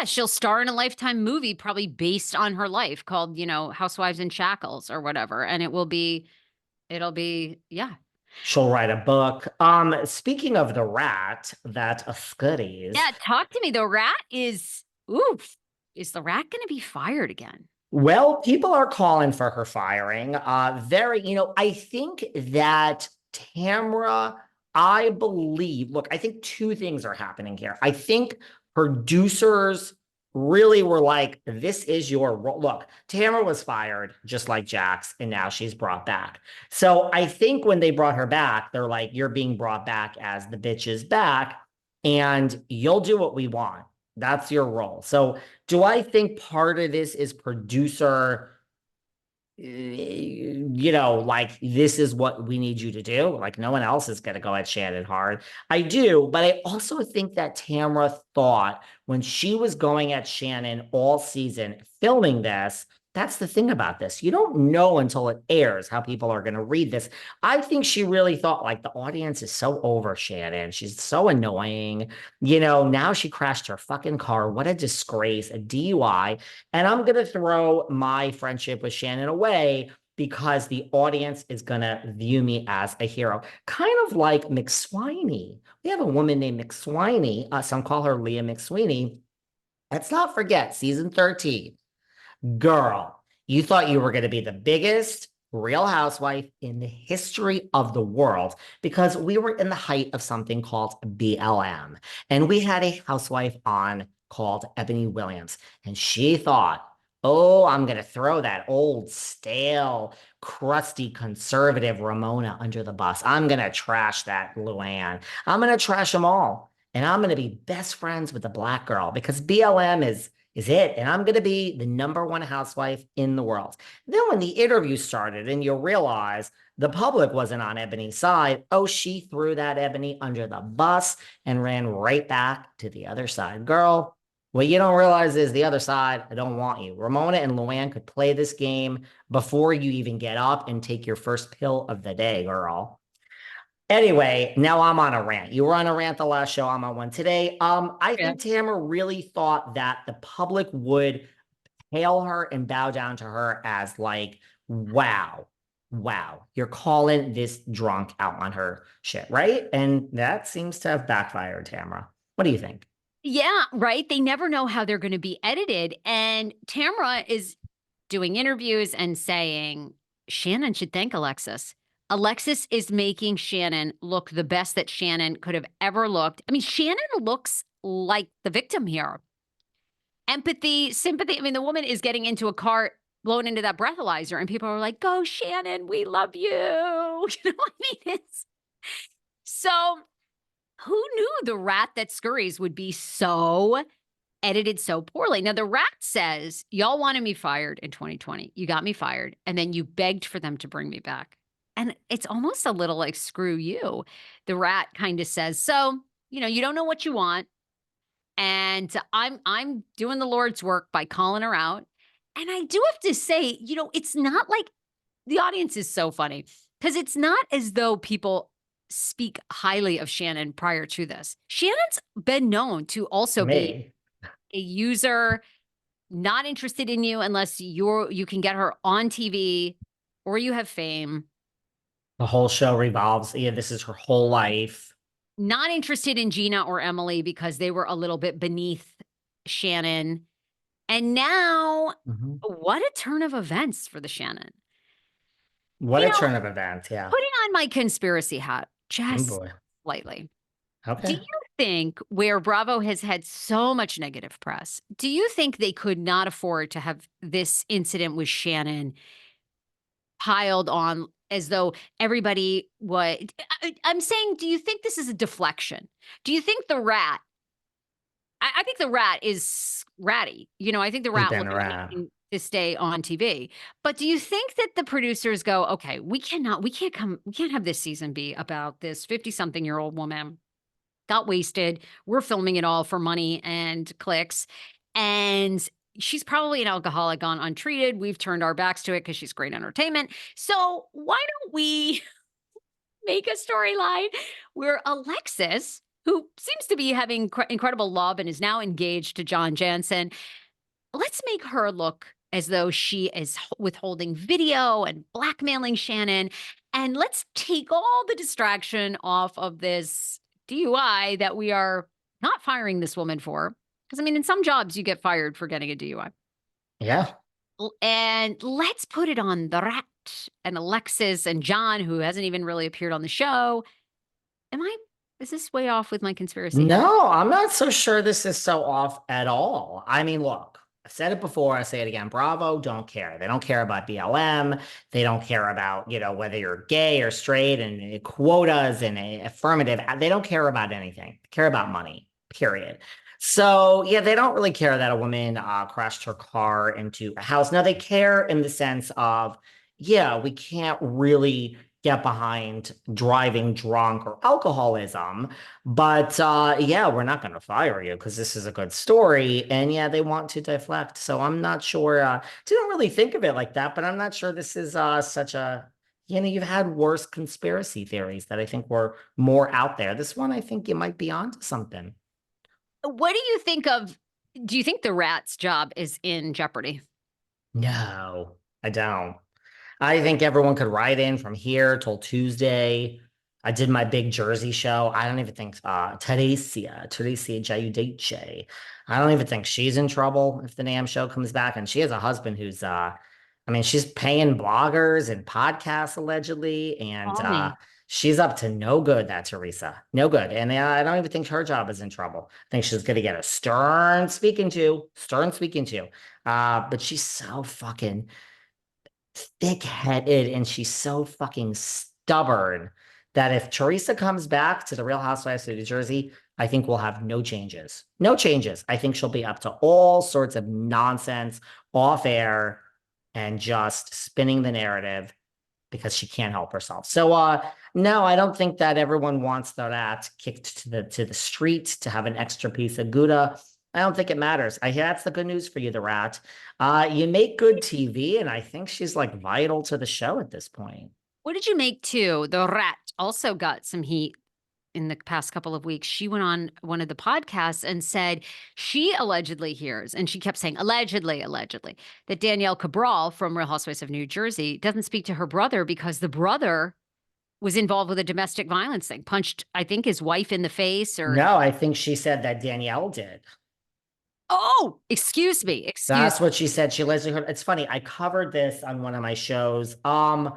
Yeah, she'll star in a Lifetime movie probably based on her life called, Housewives in Shackles or whatever, and yeah. She'll write a book. Speaking of the rat that Scuddies, Yeah, talk to me. The rat is oof. Is the rat gonna be fired again? well, people are calling for her firing. I think that Tamra, I believe, look, I think two things are happening here. I think producers really were like, this is your role. Look, Tamra was fired just like Jax, and now she's brought back. So I think when they brought her back, they're like, you're being brought back as the bitch is back, and you'll do what we want. That's your role. So do I think part of this is producer, like this is what we need you to do? Like no one else is going to go at Shannon hard. I do, but I also think that Tamra thought when she was going at Shannon all season filming this, that's the thing about this. You don't know until it airs how people are going to read this. I think she really thought like the audience is so over Shannon. She's so annoying. Now she crashed her fucking car. What a disgrace, a DUI. And I'm going to throw my friendship with Shannon away because the audience is going to view me as a hero. Kind of like McSweeney. We have a woman named McSweeney. Some call her Leah McSweeney. Let's not forget season 13. Girl, you thought you were going to be the biggest real housewife in the history of the world because we were in the height of something called BLM. And we had a housewife on called Ebony Williams. And she thought, oh, I'm going to throw that old, stale, crusty conservative Ramona under the bus. I'm going to trash that Luann. I'm going to trash them all. And I'm going to be best friends with the black girl because BLM is it. And I'm going to be the number one housewife in the world. Then when the interview started and you realize the public wasn't on Ebony's side, oh, she threw that Ebony under the bus and ran right back to the other side. Girl, what you don't realize is the other side, I don't want you. Ramona and Luann could play this game before you even get up and take your first pill of the day, girl. Anyway, now I'm on a rant. You were on a rant the last show. I'm on one today. I Yeah. think Tamara really thought that the public would hail her and bow down to her as like, wow, wow, you're calling this drunk out on her shit, right? And that seems to have backfired, Tamara. What do you think? Yeah, right. They never know how they're going to be edited. And Tamra is doing interviews and saying Shannon should thank Alexis. Alexis is making Shannon look the best that Shannon could have ever looked. I mean, Shannon looks like the victim here. Empathy, sympathy. I mean, the woman is getting into a car blown into that breathalyzer, and people are like, "Go, Shannon, we love you." You know what I mean? It's so who knew the rat that scurries would be so edited so poorly? Now, the rat says, y'all wanted me fired in 2020. You got me fired. And then you begged for them to bring me back. And it's almost a little like, screw you. The rat kind of says, so, you don't know what you want. And I'm doing the Lord's work by calling her out. And I do have to say, it's not like the audience is so funny because it's not as though people speak highly of Shannon prior to this. Shannon's been known to also be Me. a user, not interested in you unless you can get her on TV or you have fame. The whole show revolves. Yeah, this is her whole life. Not interested in Gina or Emily because they were a little bit beneath Shannon. And now, Mhm. what a turn of events for the Shannon. What You a know, turn of events. Yeah. putting on my conspiracy hat Oh just boy. slightly. Do Okay. you think where Bravo has had so much negative press, do you think they could not afford to have this incident with Shannon piled on as though everybody would? I'm saying, do you think this is a deflection? Do you think the rat? I think the rat is ratty. I think the He's rat been looking around. to stay on TV. But do you think that the producers go, okay, we can't have this season be about this 50-something-year-old woman got wasted. We're filming it all for money and clicks. And she's probably an alcoholic gone untreated. We've turned our backs to it because she's great entertainment. So why don't we make a storyline where Alexis who seems to be having incredible love and is now engaged to John Jansen. Let's make her look as though she is withholding video and blackmailing Shannon. And let's take all the distraction off of this DUI that we are not firing this woman for. Because, I mean, in some jobs, you get fired for getting a DUI. Yeah. And let's put it on the rat and Alexis and John, who hasn't even really appeared on the show. Is this way off with my conspiracy theory? No, I'm not so sure this is so off at all. I mean, look, I've said it before, I say it again. Bravo don't care. They don't care about BLM. They don't care about, whether you're gay or straight and quotas and affirmative. They don't care about anything. They care about money, period. So, yeah, they don't really care that a woman crashed her car into a house. Now, they care in the sense of, yeah, we can't really get behind driving drunk or alcoholism. But yeah, we're not going to fire you because this is a good story. And yeah, they want to deflect. So I'm not sure. Didn't really think of it like that, but I'm not sure this is such a, you've had worse conspiracy theories that I think were more out there. This one, I think you might be onto something. What do you think of? Do you think the rat's job is in jeopardy? No, I don't. I think everyone could write in from here till Tuesday. I did my big Jersey show. I don't even think Teresa Jayne. I don't even think she's in trouble if the damn show comes back. And she has a husband who's I mean, she's paying bloggers and podcasts allegedly, and Calming. she's up to no good, that Teresa. No good. And I don't even think her job is in trouble. I think she's gonna get a stern speaking to. But she's so fucking thick-headed and she's so fucking stubborn that if Teresa comes back to the Real Housewives of New Jersey, I think we'll have no changes. No changes. I think she'll be up to all sorts of nonsense off air and just spinning the narrative because she can't help herself. So no, I don't think that everyone wants that kicked to the street to have an extra piece of Gouda. I don't think it matters. That's the good news for you, the rat. You make good TV, and I think she's like vital to the show at this point. What did you make too? The rat also got some heat in the past couple of weeks. She went on one of the podcasts and said she allegedly hears, and she kept saying allegedly, that Danielle Cabral from Real Housewives of New Jersey doesn't speak to her brother because the brother was involved with a domestic violence thing, punched, I think, his wife in the face or. No, I think she said that Danielle did. Oh, excuse me. That's what she said. She allegedly heard. It's funny. I covered this on one of my shows. I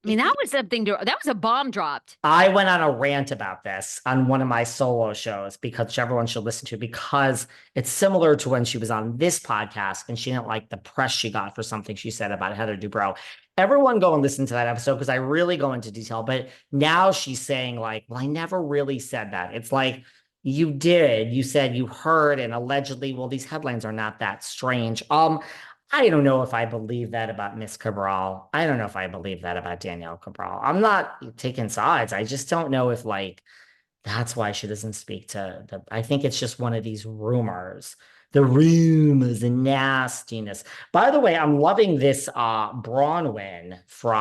mean, that was a bomb dropped. I went on a rant about this on one of my solo shows because everyone should listen to, because it's similar to when she was on this podcast and she didn't like the press she got for something she said about Heather Dubrow. Everyone go and listen to that episode because I really go into detail. But now she's saying like, well, I never really said that. It's like, you did. You said you heard and allegedly, well, these headlines are not that strange. I don't know if I believe that about Miss Cabral. I don't know if I believe that about Danielle Cabral. I'm not taking sides. I just don't know if like that's why she doesn't speak to the. I think it's just one of these rumors. The rumors and nastiness. By the way, I'm loving this Braun win from